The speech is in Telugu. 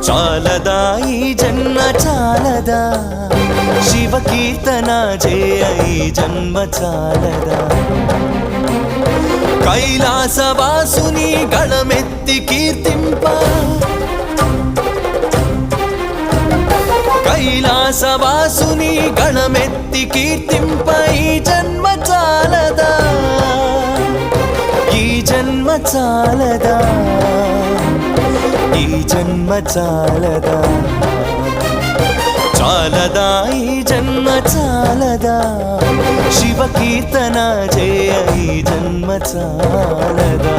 చాలదా ఈ జన్మ చాలదా శివ కీర్తన చేయ ఈ జన్మ చాలదా కైలాసవాసుని గళమెత్తి కీర్తింప కైలాసవాసుని గళమెత్తి కీర్తింప ఈ జన్మ చాలదా ఈ జన్మ చాలదా ఈ జన్మ చాలదా చాలదా ఈ జన్మ చాలదా శివ కీర్తన చేయ ఈ జన్మ చాలదా